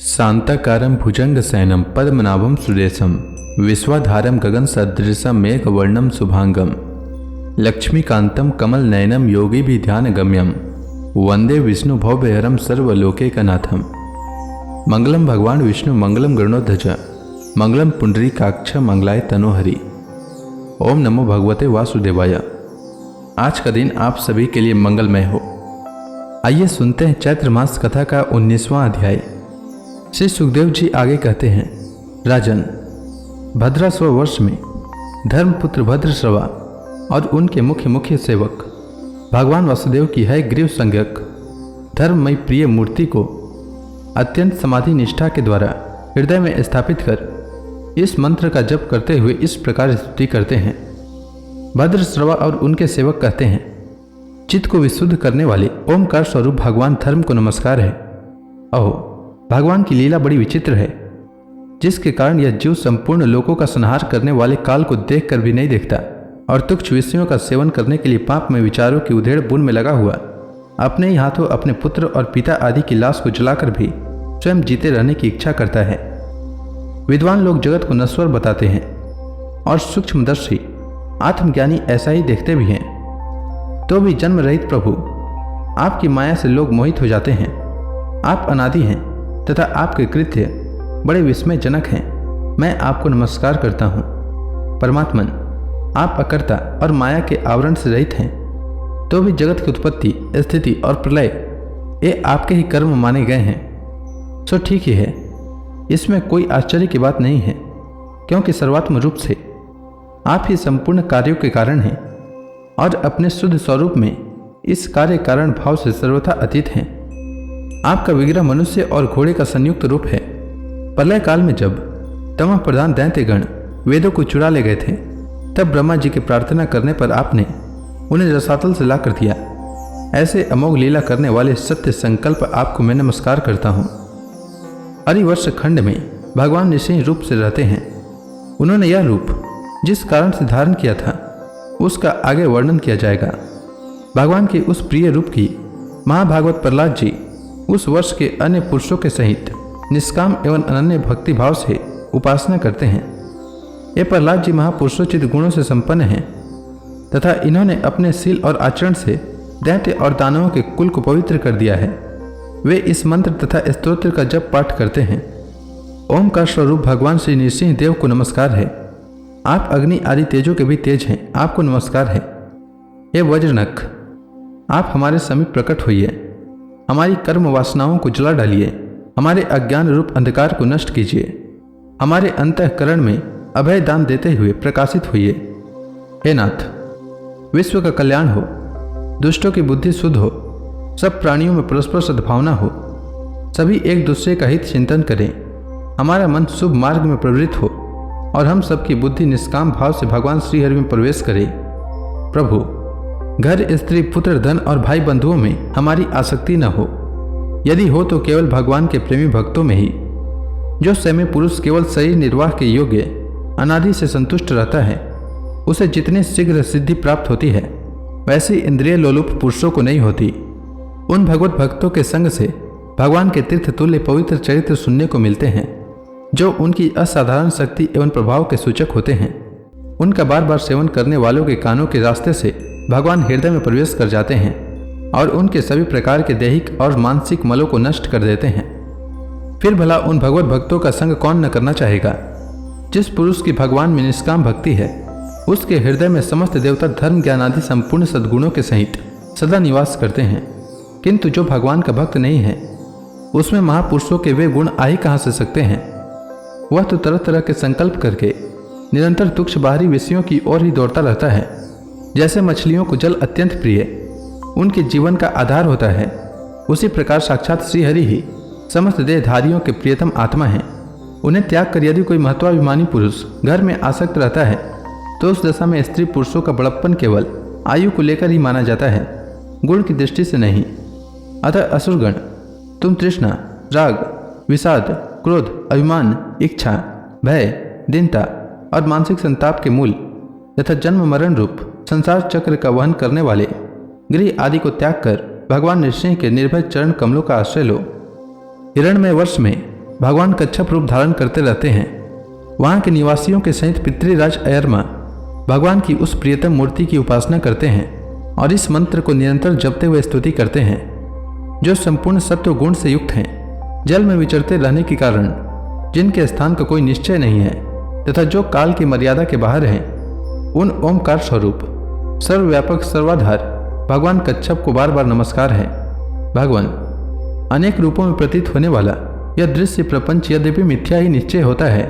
शांताकारं भुजंगशयनं पद्मनाभं सुरेशं विश्वाधारं गगनसदृशं मेघवर्णं शुभांगं लक्ष्मीकान्तं कमलनयनं योगिभिध्यानगम्यं वंदे विष्णु भवभयहरं सर्वलोकैकनाथं। मंगलम भगवान विष्णु मंगलम गरुणध्वज मंगलम पुंडरीकाक्ष मंगलाय तनोहरि। ओम नमो भगवते वासुदेवाय। आज का दिन आप सभी के लिए मंगलमय हो। आइए सुनते हैं चैत्र मास कथा का 19वां अध्याय। श्री सुखदेव जी आगे कहते हैं, राजन, भद्राश्व वर्ष में धर्मपुत्र भद्रश्रवा और उनके मुख्य सेवक भगवान वासुदेव की है ग्रीव संज्ञक धर्ममय प्रिय मूर्ति को अत्यंत समाधि निष्ठा के द्वारा हृदय में स्थापित कर इस मंत्र का जप करते हुए इस प्रकार स्तुति करते हैं। भद्रश्रवा और उनके सेवक कहते हैं, चित्त को विशुद्ध करने वाले ओमकार स्वरूप भगवान धर्म को नमस्कार है। अहो, भगवान की लीला बड़ी विचित्र है, जिसके कारण यह जीव संपूर्ण लोकों का संहार करने वाले काल को देखकर भी नहीं देखता और तुच्छ विषयों का सेवन करने के लिए पाप में विचारों की उधेड़ बुन में लगा हुआ अपने ही हाथों अपने पुत्र और पिता आदि की लाश को जलाकर भी स्वयं जीते रहने की इच्छा करता है। विद्वान लोग जगत को नश्वर बताते हैं और सूक्ष्मदर्शी आत्मज्ञानी ऐसा ही देखते भी हैं। तो भी जन्म रहित प्रभु, आपकी माया से लोग मोहित हो जाते हैं। आप अनादि हैं तथा आपके कृत्य बड़े विस्मयजनक हैं। मैं आपको नमस्कार करता हूँ। परमात्मन, आप अकर्ता और माया के आवरण से रहित हैं, तो भी जगत की उत्पत्ति, स्थिति और प्रलय ये आपके ही कर्म माने गए हैं। सो ठीक ही है, इसमें कोई आश्चर्य की बात नहीं है, क्योंकि सर्वात्म रूप से आप ही संपूर्ण कार्यों के कारण हैं और अपने शुद्ध स्वरूप में इस कार्य कारण भाव से सर्वथा अतीत हैं। आपका विग्रह मनुष्य और घोड़े का संयुक्त रूप है। प्रलय काल में जब तमः प्रधान दैत्यगण वेदों को चुरा ले गए थे, तब ब्रह्मा जी की प्रार्थना करने पर आपने उन्हें रसातल से ला कर दिया। ऐसे अमोघ लीला करने वाले सत्य संकल्प आपको मैं नमस्कार करता हूँ। हरिवर्ष खंड में भगवान निश्चय रूप से रहते हैं। उन्होंने यह रूप जिस कारण से धारण किया था उसका आगे वर्णन किया जाएगा। भगवान के उस प्रिय रूप की महाभागवत प्रहलाद जी उस वर्ष के अन्य पुरुषों के सहित निष्काम एवं अनन्य भक्ति भाव से उपासना करते हैं। ये प्रहलाद जी महापुरुषोचित गुणों से संपन्न हैं तथा इन्होंने अपने शील और आचरण से दैत्य और दानवों के कुल को पवित्र कर दिया है। वे इस मंत्र तथा स्तोत्र का जप पाठ करते हैं। ओम का स्वरूप भगवान श्री नृसिंह देव को नमस्कार है। आप अग्नि आदि तेजों के भी तेज हैं, आपको नमस्कार है। हे वज्रनख, आप हमारे समीप प्रकट होइए, हमारी कर्म वासनाओं को जला डालिए, हमारे अज्ञान रूप अंधकार को नष्ट कीजिए, हमारे अंतःकरण में अभय दान देते हुए प्रकाशित होइए। हे नाथ, विश्व का कल्याण हो, दुष्टों की बुद्धि शुद्ध हो, सब प्राणियों में परस्पर सद्भावना हो, सभी एक दूसरे का हित चिंतन करें, हमारा मन शुभ मार्ग में प्रवृत्त हो और हम सबकी बुद्धि निष्काम भाव से भगवान श्रीहरि में प्रवेश करे। प्रभु, घर, स्त्री, पुत्र, धन और भाई बंधुओं में हमारी आसक्ति न हो। यदि हो तो केवल भगवान के प्रेमी भक्तों में ही, जो समय पुरुष केवल शरीर निर्वाह के योग्य अनादि से संतुष्ट रहता है। उसे जितनी शीघ्र सिद्धि प्राप्त होती है, वैसी इंद्रिय लोलुप पुरुषों को नहीं होती। उन भगवत भक्तों के संग से भगवान के तीर्थ तुल्य पवित्र चरित्र सुनने को मिलते हैं, जो उनकी असाधारण शक्ति एवं प्रभाव के सूचक होते हैं। उनका बार बार सेवन करने वालों के कानों के रास्ते से भगवान हृदय में प्रवेश कर जाते हैं और उनके सभी प्रकार के दैहिक और मानसिक मलों को नष्ट कर देते हैं। फिर भला उन भगवत भक्तों का संग कौन न करना चाहेगा। जिस पुरुष की भगवान में निष्काम भक्ति है, उसके हृदय में समस्त देवता धर्म ज्ञान आदि संपूर्ण सद्गुणों के सहित सदा निवास करते हैं। किंतु जो भगवान का भक्त नहीं है, उसमें महापुरुषों के वे गुण आ ही कहाँ से सकते हैं। वह तो तरह तरह के संकल्प करके निरंतर तुच्छ बाहरी विषयों की ओर ही दौड़ता रहता है। जैसे मछलियों को जल अत्यंत प्रिय उनके जीवन का आधार होता है, उसी प्रकार साक्षात श्रीहरि ही समस्त देहधारियों के प्रियतम आत्मा हैं। उन्हें त्याग कर यदि कोई महत्वाभिमानी पुरुष घर में आसक्त रहता है, तो उस दशा में स्त्री पुरुषों का बड़प्पन केवल आयु को लेकर ही माना जाता है, गुण की दृष्टि से नहीं। अतः असुरगण, तुम तृष्णा, राग, विषाद, क्रोध, अभिमान, इच्छा, भय, दीनता और मानसिक संताप के मूल तथा जन्म मरण रूप संसार चक्र का वहन करने वाले गृह आदि को त्याग कर भगवान नृसिंह के निर्भय चरण कमलों का आश्रय लो। हिरण्मय वर्ष में भगवान कच्छप रूप धारण करते रहते हैं। वहाँ के निवासियों के सहित पितृराज अयरमा भगवान की उस प्रियतम मूर्ति की उपासना करते हैं और इस मंत्र को निरंतर जपते हुए स्तुति करते हैं, जो संपूर्ण सत्व गुण से युक्त हैं, जल में विचरते रहने के कारण, जिनके स्थान का कोई निश्चय नहीं है तथा जो काल की मर्यादा के बाहर हैं, उन ओमकार स्वरूप सर्वव्यापक सर्वाधार भगवान कच्छप को बार बार नमस्कार है। भगवान अनेक रूपों में प्रतीत होने वाला यह दृश्य प्रपंच यद्यपि मिथ्या ही निश्चय होता है,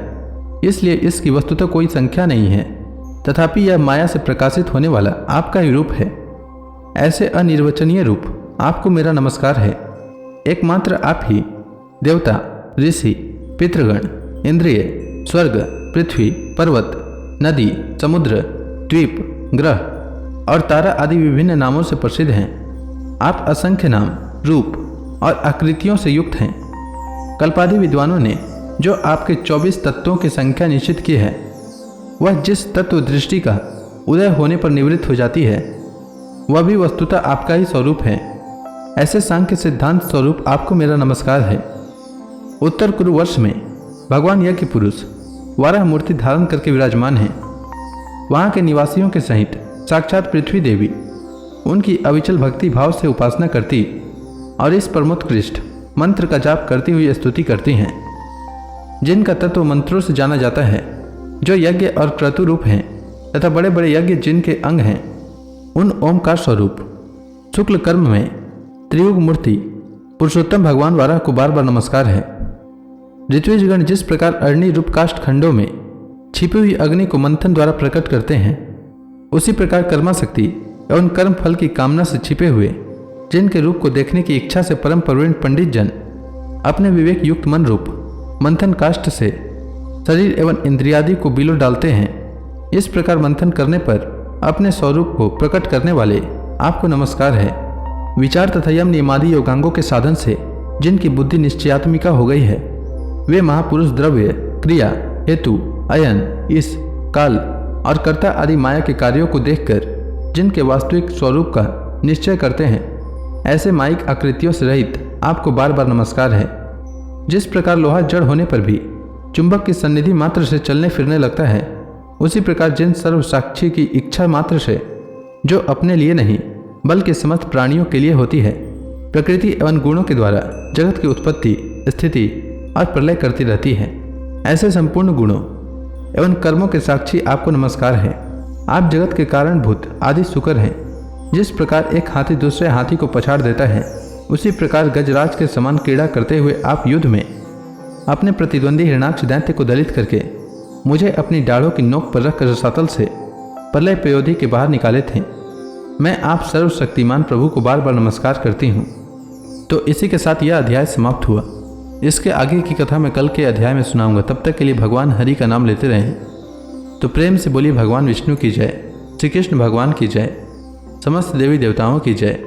इसलिए इसकी वस्तुतः कोई संख्या नहीं है, तथापि यह माया से प्रकाशित होने वाला आपका ही रूप है। ऐसे अनिर्वचनीय रूप आपको मेरा नमस्कार है। एकमात्र आप ही देवता, ऋषि, पितृगण, इंद्रिय, स्वर्ग, पृथ्वी, पर्वत, नदी, समुद्र, द्वीप, ग्रह और तारा आदि विभिन्न नामों से प्रसिद्ध हैं। आप असंख्य नाम, रूप और आकृतियों से युक्त हैं। कल्पादि विद्वानों ने जो आपके 24 तत्वों की संख्या निश्चित की है, वह जिस तत्व दृष्टि का उदय होने पर निवृत्त हो जाती है, वह भी वस्तुतः आपका ही स्वरूप है। ऐसे सांख्य सिद्धांत स्वरूप आपको मेरा नमस्कार है। उत्तर कुरु वर्ष में भगवान यज्ञ पुरुष वाराह मूर्ति धारण करके विराजमान हैं। वहाँ के निवासियों के सहित साक्षात पृथ्वी देवी उनकी अविचल भक्ति भाव से उपासना करती और इस परमोत्कृष्ट मंत्र का जाप करती हुई स्तुति करती हैं, जिनका तत्व मंत्रों से जाना जाता है, जो यज्ञ और क्रतु रूप हैं तथा बड़े बड़े यज्ञ जिनके अंग हैं, उन ओमकार स्वरूप शुक्ल कर्म में त्रियुग मूर्ति पुरुषोत्तम भगवान वाराह को बार बार नमस्कार है। ऋत्विजगण जिस प्रकार अग्नि रूप काष्ठ खंडों में छिपी हुई अग्नि को मंथन द्वारा प्रकट करते हैं, उसी प्रकार कर्माशक्ति एवं कर्म फल की कामना से छिपे हुए जिनके रूप को देखने की इच्छा से परम प्रवीण पंडित जन अपने विवेक युक्त मन रूप मंथन काष्ठ से शरीर एवं इंद्रियादि को बिलो डालते हैं। इस प्रकार मंथन करने पर अपने स्वरूप को प्रकट करने वाले आपको नमस्कार है। विचार तथा यम नियमादि योगांगों के साधन से जिनकी बुद्धि निश्चयात्मिका हो गई है, वे महापुरुष द्रव्य, क्रिया, हेतु, अयन, इस, काल और कर्ता आदि माया के कार्यों को देखकर जिनके वास्तविक स्वरूप का निश्चय करते हैं, ऐसे माइक आकृतियों से रहित आपको बार बार नमस्कार है। जिस प्रकार लोहा जड़ होने पर भी चुंबक की सन्निधि मात्र से चलने फिरने लगता है, उसी प्रकार जिन सर्व साक्षी की इच्छा मात्र से, जो अपने लिए नहीं बल्कि समस्त प्राणियों के लिए होती है, प्रकृति एवं गुणों के द्वारा जगत की उत्पत्ति, स्थिति और प्रलय करती रहती है, ऐसे संपूर्ण गुणों एवं कर्मों के साक्षी आपको नमस्कार है। आप जगत के कारणभूत आदि सुकर हैं। जिस प्रकार एक हाथी दूसरे हाथी को पछाड़ देता है, उसी प्रकार गजराज के समान क्रीड़ा करते हुए आप युद्ध में अपने प्रतिद्वंदी हिरणाक्ष दैत्य को दलित करके मुझे अपनी डाढ़ों की नोक पर रखकर रसातल से प्रलय प्रयोधि के बाहर निकाले थे। मैं आप सर्वशक्तिमान प्रभु को बार बार नमस्कार करती हूँ। तो इसी के साथ यह अध्याय समाप्त हुआ। इसके आगे की कथा मैं कल के अध्याय में सुनाऊंगा। तब तक के लिए भगवान हरि का नाम लेते रहें। तो प्रेम से बोलिए भगवान विष्णु की जय, श्री कृष्ण भगवान की जय, समस्त देवी देवताओं की जय।